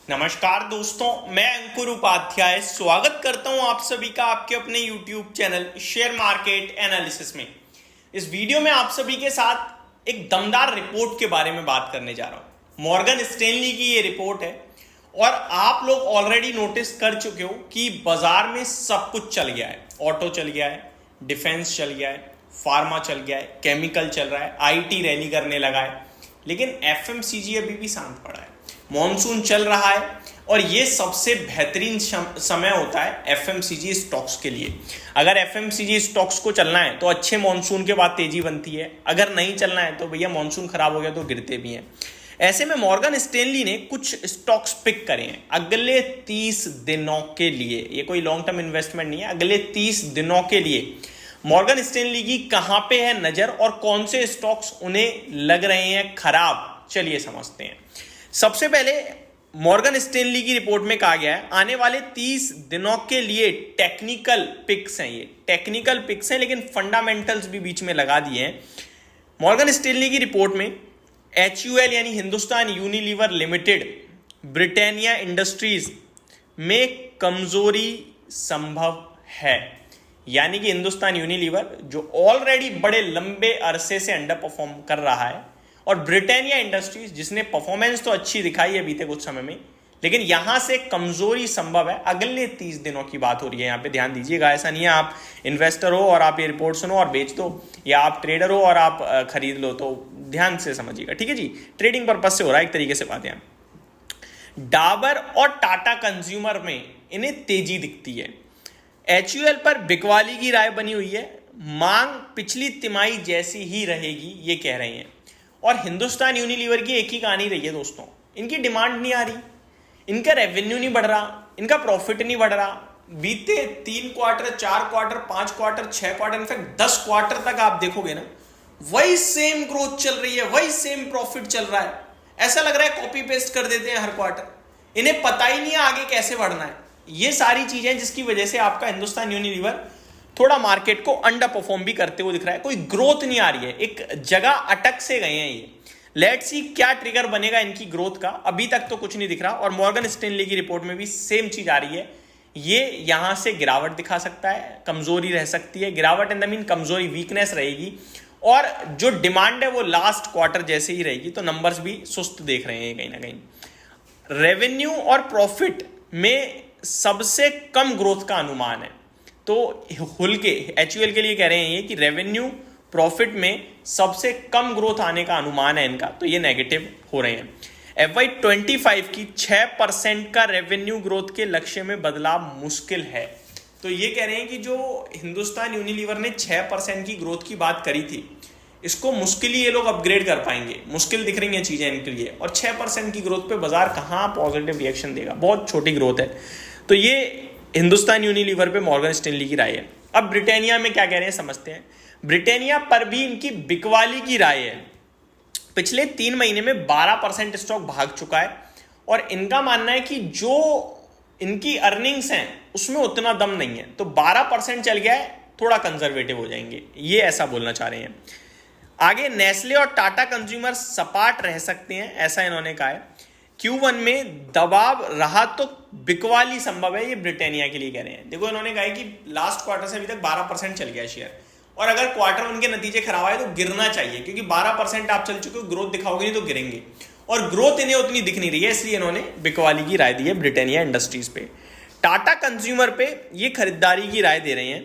नमस्कार दोस्तों, मैं अंकुर उपाध्याय स्वागत करता हूं आप सभी का आपके अपने YouTube channel share market analysis में। इस वीडियो में आप सभी के साथ एक दमदार रिपोर्ट के बारे में बात करने जा रहा हूं। मॉर्गन स्टैनली की ये रिपोर्ट है और आप लोग ऑलरेडी नोटिस कर चुके हो कि बाजार में सब कुछ चल गया है। ऑटो चल गया है, डिफेंस चल गया है, फार्मा चल गया है, केमिकल चल रहा है, IT रैली करने लगा है, लेकिन FMCG अभी भी शांत पड़ा है। मॉनसून चल रहा है और ये सबसे बेहतरीन समय होता है FMCG स्टॉक्स के लिए। अगर FMCG स्टॉक्स को चलना है तो अच्छे मॉनसून के बाद तेजी बनती है, अगर नहीं चलना है तो भैया मॉनसून खराब हो गया तो गिरते भी हैं। ऐसे में मॉर्गन स्टैनली ने कुछ स्टॉक्स पिक करे हैं अगले 30 दिनों के लिए। ये कोई लॉन्ग टर्म इन्वेस्टमेंट नहीं है, अगले 30 दिनों के लिए मॉर्गन स्टैनली की कहां पे है नजर और कौन से स्टॉक्स उन्हें लग रहे हैं खराब, चलिए समझते हैं। सबसे पहले मॉर्गन स्टैनली की रिपोर्ट में कहा गया है आने वाले 30 दिनों के लिए टेक्निकल पिक्स हैं। ये टेक्निकल पिक्स हैं लेकिन फंडामेंटल्स भी बीच में लगा दिए हैं। मॉर्गन स्टैनली की रिपोर्ट में HUL यानी Hindustan Unilever limited, Britannia industries में कमजोरी संभव है। यानी कि हिंदुस्तान यूनिलीवर जो ऑलरेडी बड़े लंबे अरसे से अंडर परफॉर्म कर रहा है और ब्रिटानिया इंडस्ट्रीज जिसने परफॉर्मेंस तो अच्छी दिखाई है बीते कुछ समय में, लेकिन यहां से कमजोरी संभव है। अगले 30 दिनों की बात हो रही है, यहां पे ध्यान दीजिएगा। ऐसा नहीं है आप इन्वेस्टर हो और आप ये रिपोर्ट सुनो और बेच दो, या आप ट्रेडर हो और आप खरीद लो, तो ध्यान से समझिएगा, ठीक है जी। ट्रेडिंग पर्पज से हो रहा है एक तरीके से बात है। डाबर और टाटा कंज्यूमर में इन्हें तेजी दिखती है। HUL पर बिकवाली की राय बनी हुई है, मांग पिछली तिमाही जैसी ही रहेगी ये कह रहे हैं। और हिंदुस्तान यूनिलीवर की एक ही कहानी रही है दोस्तों, इनकी डिमांड नहीं आ रही, इनका रेवेन्यू नहीं बढ़ रहा, इनका प्रॉफिट नहीं बढ़ रहा। बीते 3 quarter, 4 quarter, 5 quarter, 6 quarter, in fact 10 quarter तक आप देखोगे ना, वही सेम ग्रोथ चल रही है, वही सेम प्रॉफिट चल रहा है। ऐसा लग रहा है कॉपी पेस्ट कर देते हैं हर क्वार्टर, इन्हें पता ही नहीं है आगे कैसे बढ़ना है। ये सारी चीजें जिसकी वजह से आपका हिंदुस्तान यूनिलीवर थोड़ा मार्केट को अंडर परफॉर्म भी करते हुए दिख रहा है। कोई ग्रोथ नहीं आ रही है, एक जगह अटक से गए हैं ये। लेट्स सी क्या ट्रिगर बनेगा इनकी ग्रोथ का, अभी तक तो कुछ नहीं दिख रहा। और मॉर्गन स्टैनली की रिपोर्ट में भी सेम चीज आ रही है, ये यहां से गिरावट दिखा सकता है, कमजोरी रह सकती है। गिरावट इन द मीन कमजोरी, वीकनेस रहेगी और जो डिमांड है वो लास्ट क्वार्टर जैसे ही रहेगी, तो नंबर्स भी सुस्त देख रहे हैं कहीं ना कहीं। रेवेन्यू और प्रॉफिट में सबसे कम ग्रोथ का अनुमान है, तो हुल के HUL के लिए कह रहे हैं ये कि रेवेन्यू प्रॉफिट में सबसे कम ग्रोथ आने का अनुमान है इनका, तो ये नेगेटिव हो रहे हैं। FY25 की 6% का रेवेन्यू ग्रोथ के लक्ष्य में बदलाव मुश्किल है। तो ये कह रहे हैं कि जो हिंदुस्तान यूनिलीवर ने 6% की ग्रोथ की बात करी थी, इसको मुश्किल ही ये लोग अपग्रेड कर पाएंगे। मुश्किल दिख रही हैं चीजें इनके लिए, और 6% की ग्रोथ पे बाजार कहाँ पॉजिटिव रिएक्शन देगा, बहुत छोटी ग्रोथ है। तो ये हिंदुस्तान यूनिलीवर पे मॉर्गन स्टैनली की राय है। अब ब्रिटानिया में क्या कह रहे हैं समझते हैं। ब्रिटानिया पर भी इनकी बिकवाली की राय है। पिछले 3 महीने में 12% स्टॉक भाग चुका है और इनका मानना है कि जो इनकी अर्निंग्स हैं उसमें उतना दम नहीं है, तो 12% चल गया है, थोड़ा कंजर्वेटिव हो जाएंगे, ये ऐसा बोलना चाह रहे हैं। आगे नेस्ले और टाटा कंज्यूमर सपाट रह सकते हैं, ऐसा इन्होंने कहा है। Q1 में दबाव रहा तो बिकवाली संभव है, ये ब्रिटानिया के लिए कह रहे हैं। देखो इन्होंने कहा है कि लास्ट क्वार्टर से अभी तक 12% चल गया शेयर, और अगर क्वार्टर उनके नतीजे खराब आए तो गिरना चाहिए, क्योंकि 12% आप चल चुके हो, ग्रोथ दिखाओगे नहीं तो गिरेंगे, और ग्रोथ इन्हें उतनी दिख नहीं रही है, इसलिए इन्होंने बिकवाली की राय दी है ब्रिटानिया इंडस्ट्रीज पे। टाटा कंज्यूमर पे ये खरीदारी की राय दे रहे हैं।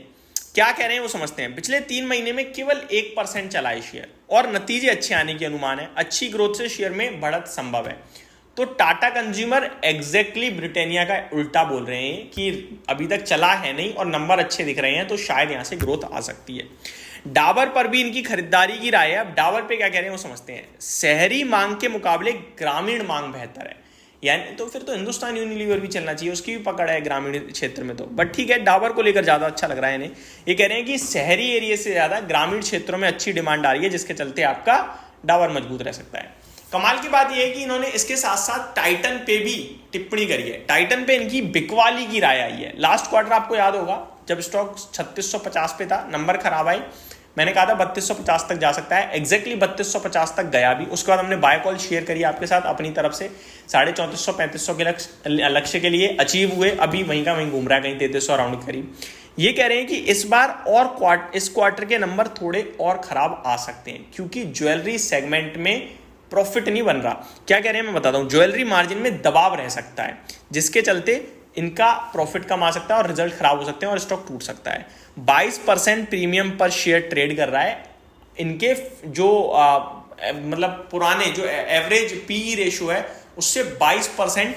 क्या कह रहे हैं वो समझते हैं। पिछले 3 महीने में केवल 1% चला है शेयर और नतीजे अच्छे आने की अनुमान है, अच्छी ग्रोथ से शेयर में बढ़त संभव है। तो टाटा कंज्यूमर एग्जैक्टली ब्रिटानिया का उल्टा बोल रहे हैं कि अभी तक चला है नहीं और नंबर अच्छे दिख रहे हैं, तो शायद यहां से ग्रोथ आ सकती है। डाबर पर भी इनकी खरीदारी की राय है। अब डाबर पे क्या कह रहे हैं वो समझते हैं। शहरी मांग के मुकाबले ग्रामीण मांग बेहतर है, यानी तो फिर तो हिंदुस्तान यूनिलीवर भी चलना चाहिए, उसकी भी पकड़ है ग्रामीण क्षेत्र में तो, बट ठीक है, डाबर को लेकर ज्यादा अच्छा लग रहा है इन्हें। ये कह रहे हैं कि शहरी एरिया से ज्यादा ग्रामीण क्षेत्रों में अच्छी डिमांड आ रही है, जिसके चलते आपका डाबर मजबूत रह सकता है। कमाल की बात यह है कि इन्होंने इसके साथ साथ टाइटन पे भी टिप्पणी करी है। टाइटन पे इनकी बिकवाली की राय आई है। लास्ट क्वार्टर आपको याद होगा जब स्टॉक 3650 पे था, नंबर खराब आए, मैंने कहा था 3250 तक जा सकता है, एग्जैक्टली 3250 तक गया भी। उसके बाद हमने बाय कॉल शेयर करी आपके साथ अपनी तरफ से, 3450-3500 के लक्ष्य के लिए अचीव हुए, अभी वहीं का वहीं घूम रहा है, कहीं 3300 राउंड के करीब। ये कह रहे हैं कि इस बार और इस क्वार्टर के नंबर थोड़े और खराब आ सकते हैं, क्योंकि ज्वेलरी सेगमेंट में प्रॉफिट नहीं बन रहा। क्या कह रहे हैं मैं बताता हूँ, ज्वेलरी मार्जिन में दबाव रह सकता है, जिसके चलते इनका प्रॉफिट कम आ सकता है और रिजल्ट खराब हो सकते हैं और स्टॉक टूट सकता है। 22% प्रीमियम पर शेयर ट्रेड कर रहा है। इनके जो मतलब पुराने जो एवरेज पीई रेशियो है उससे 22%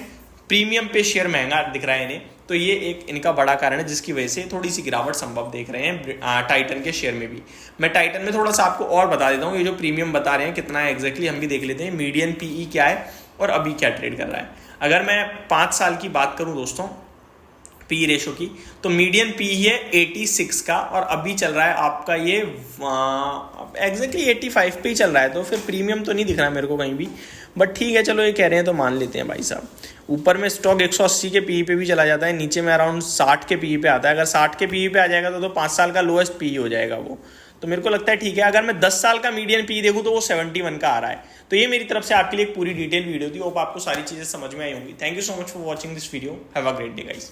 प्रीमियम पे शेयर महंगा दिख रहा है इन्हें। तो ये एक इनका बड़ा कारण है जिसकी वजह से थोड़ी सी गिरावट संभव देख रहे हैं टाइटन के शेयर में भी। मैं टाइटन में थोड़ा सा आपको और बता देता हूँ, ये जो प्रीमियम बता रहे हैं कितना है एग्जैक्टली हम भी देख लेते हैं। मीडियन पीई क्या है और अभी क्या ट्रेड कर रहा है। अगर मैं 5 साल की बात करूं दोस्तों पी रेशो की, तो मीडियन पी है 86 का और अभी चल रहा है आपका ये एग्जैक्टली 85 पे ही चल रहा है। तो फिर प्रीमियम तो नहीं दिख रहा मेरे को कहीं भी, बट ठीक है चलो ये कह रहे हैं तो मान लेते हैं भाई साहब। ऊपर में स्टॉक 180 के पी पे भी चला जाता है, नीचे में अराउंड 60 के पी पे आता है। अगर 60 के पी पे आ जाएगा तो 5 साल का लोएस्ट पी हो जाएगा वो, तो मेरे को लगता है ठीक है। अगर मैं 10 साल का मीडियन पी देखूं तो वो 71 का आ रहा है। तो ये मेरी तरफ से आपके लिए एक पूरी डिटेल वीडियो थी, होप आपको सारी चीजें समझ में आई होंगी। Thank you so much for watching this video, have a great day guys.